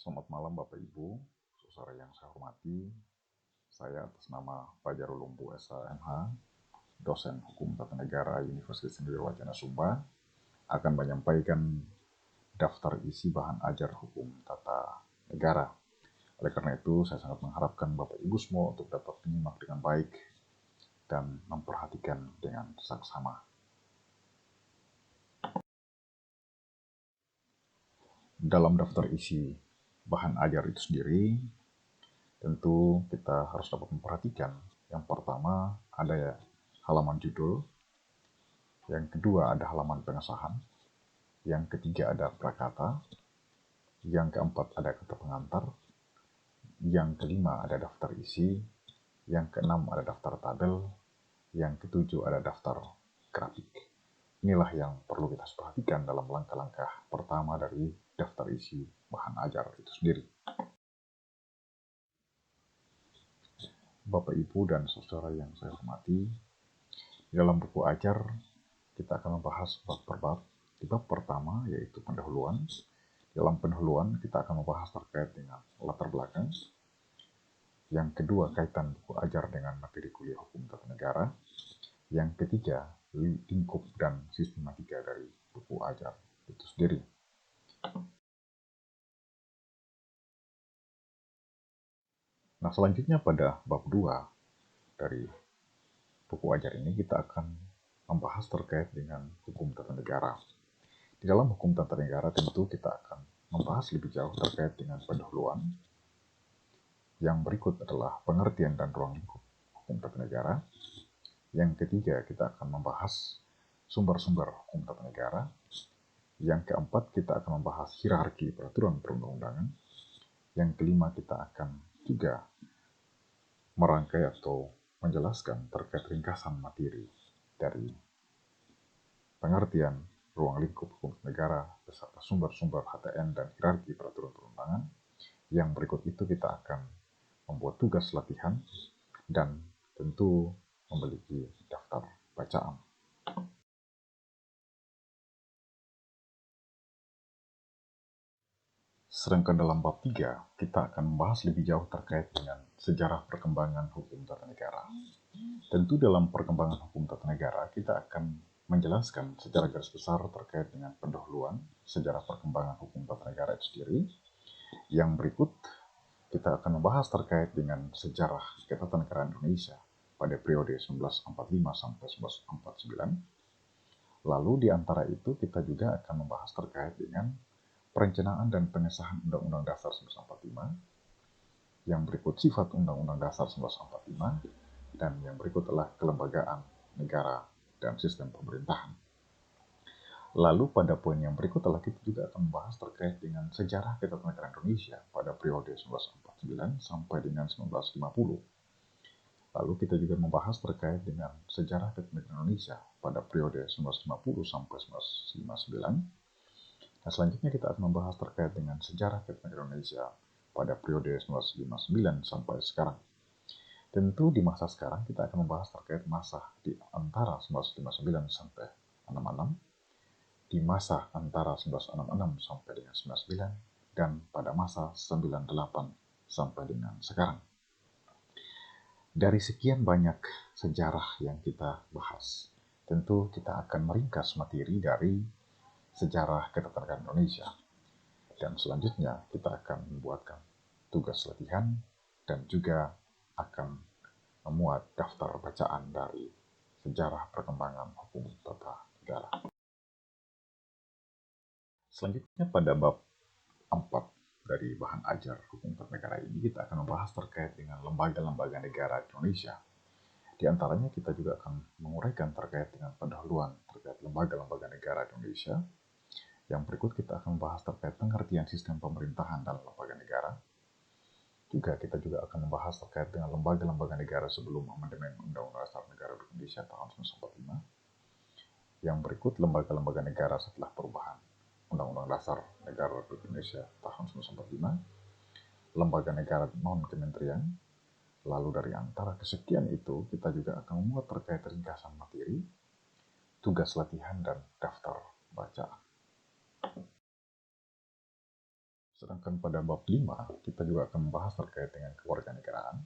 Selamat malam Bapak Ibu, saudara yang saya hormati. Saya atas nama Fajarul Lumbu SHMH, dosen Hukum Tata Negara Universitas Sendiri Wacana Sumba, akan menyampaikan daftar isi bahan ajar Hukum Tata Negara. Oleh karena itu, saya sangat mengharapkan Bapak Ibu semua untuk dapat menyimak dengan baik dan memperhatikan dengan saksama. Dalam daftar isi bahan ajar itu sendiri, tentu kita harus dapat memperhatikan. Yang pertama ada halaman judul, yang kedua ada halaman pengesahan, yang ketiga ada prakata, yang keempat ada kata pengantar, yang kelima ada daftar isi, yang keenam ada daftar tabel, yang ketujuh ada daftar grafik. Inilah yang perlu kita perhatikan dalam langkah-langkah pertama dari daftar isi bahan ajar itu sendiri. Bapak, Ibu, dan saudara yang saya hormati, dalam buku ajar kita akan membahas bab per bab. Di bab pertama yaitu pendahuluan. Dalam pendahuluan kita akan membahas terkait dengan latar belakang. Yang kedua, kaitan buku ajar dengan materi kuliah hukum tata negara. Yang ketiga, lingkup dan sistematika dari buku ajar itu sendiri. Nah, selanjutnya pada bab 2 dari buku ajar ini kita akan membahas terkait dengan hukum tata negara. Di dalam hukum tata negara tentu kita akan membahas lebih jauh terkait dengan pendahuluan. Yang berikut adalah pengertian dan ruang lingkup hukum tata negara. Yang ketiga, kita akan membahas sumber-sumber hukum tata negara. Yang keempat, kita akan membahas hierarki peraturan perundang-undangan. Yang kelima, kita akan juga merangkai atau menjelaskan terkait ringkasan materi dari pengertian ruang lingkup hukum negara beserta sumber-sumber HTN dan hierarki peraturan perundangan. Yang berikut itu kita akan membuat tugas latihan dan tentu memiliki daftar bacaan. Sedangkan dalam bab 3, kita akan membahas lebih jauh terkait dengan sejarah perkembangan hukum tata negara. Tentu dalam perkembangan hukum tata negara, kita akan menjelaskan secara garis besar terkait dengan pendahuluan sejarah perkembangan hukum tata negara itu sendiri. Yang berikut, kita akan membahas terkait dengan sejarah ketatanegaraan Indonesia pada periode 1945 sampai 1949. Lalu di antara itu kita juga akan membahas terkait dengan perencanaan dan pengesahan Undang-Undang Dasar 1945. Yang berikut sifat Undang-Undang Dasar 1945, dan yang berikut adalah kelembagaan negara dan sistem pemerintahan. Lalu pada poin yang berikut adalah kita juga akan membahas terkait dengan sejarah ketatanegaraan Indonesia pada periode 1949 sampai dengan 1950. Lalu kita juga membahas terkait dengan sejarah ketatanegaraan Indonesia pada periode 1950 sampai 1959. Dan selanjutnya kita akan membahas terkait dengan sejarah ketatanegaraan Indonesia pada periode 1959 sampai sekarang. Tentu di masa sekarang kita akan membahas terkait masa di antara 1959 sampai 66, di masa antara 1966 sampai dengan 99, dan pada masa 98 sampai dengan sekarang. Dari sekian banyak sejarah yang kita bahas, tentu kita akan meringkas materi dari sejarah ketatanegaraan Indonesia. Dan selanjutnya kita akan membuatkan tugas latihan dan juga akan memuat daftar bacaan dari sejarah perkembangan hukum tata negara. Selanjutnya pada bab 4 dari bahan ajar hukum tata negara ini kita akan membahas terkait dengan lembaga-lembaga negara Indonesia. Di antaranya kita juga akan menguraikan terkait dengan pendahuluan terkait lembaga-lembaga negara Indonesia. Yang berikut kita akan membahas terkait pengertian sistem pemerintahan dalam lembaga negara. Juga kita juga akan membahas terkait dengan lembaga-lembaga negara sebelum amandemen Undang-Undang Dasar Negara Republik Indonesia tahun 1945. Yang berikut lembaga-lembaga negara setelah perubahan Undang-Undang Dasar Negara Republik Indonesia tahun 1945, lembaga negara non-kementerian. Lalu dari antara kesekian itu kita juga akan memuat terkait ringkasan materi, tugas latihan, dan daftar bacaan. Sedangkan pada bab 5, kita juga akan membahas terkait dengan kewarganegaraan.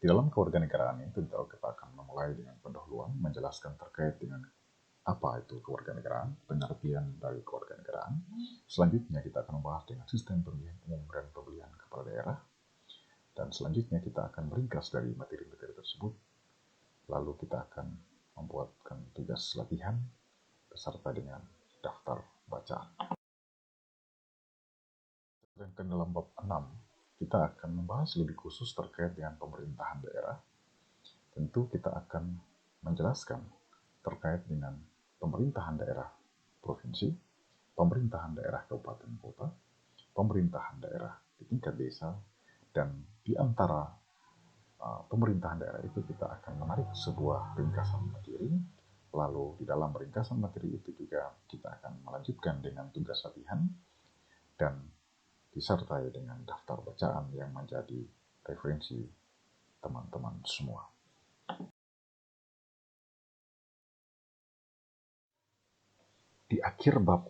Di dalam kewarganegaraan ini tentu kita akan memulai dengan pendahuluan menjelaskan terkait dengan apa itu kewarganegaraan, pengertian dari kewarganegaraan. Selanjutnya kita akan membahas dengan sistem pemilihan umum dan pemilihan kepala daerah. Dan selanjutnya kita akan meringkas dari materi-materi tersebut. Lalu kita akan membuatkan tugas latihan beserta dengan daftar bacaan. Sedangkan dalam bab 6, kita akan membahas lebih khusus terkait dengan pemerintahan daerah. Tentu kita akan menjelaskan terkait dengan pemerintahan daerah provinsi, pemerintahan daerah kabupaten kota, pemerintahan daerah di tingkat desa, dan di antara pemerintahan daerah itu kita akan menarik sebuah ringkasan materi. Lalu di dalam ringkasan materi itu juga kita akan melanjutkan dengan tugas latihan dan disertai dengan daftar bacaan yang menjadi referensi teman-teman semua. Di akhir bab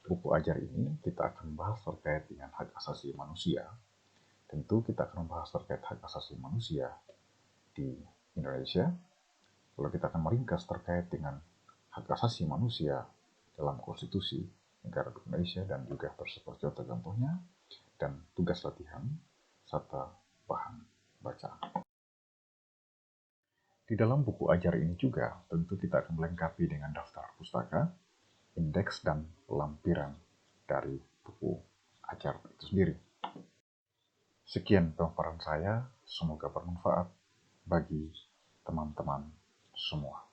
buku ajar ini, kita akan membahas terkait dengan hak asasi manusia. Tentu kita akan membahas terkait hak asasi manusia di Indonesia. Lalu kita akan meringkas terkait dengan hak asasi manusia dalam konstitusi negara Indonesia dan juga perspektif contohnya, dan tugas latihan, serta bahan bacaan. Di dalam buku ajar ini juga, tentu kita akan melengkapi dengan daftar pustaka, indeks, dan lampiran dari buku ajar itu sendiri. Sekian pemaparan saya, semoga bermanfaat bagi teman-teman semua.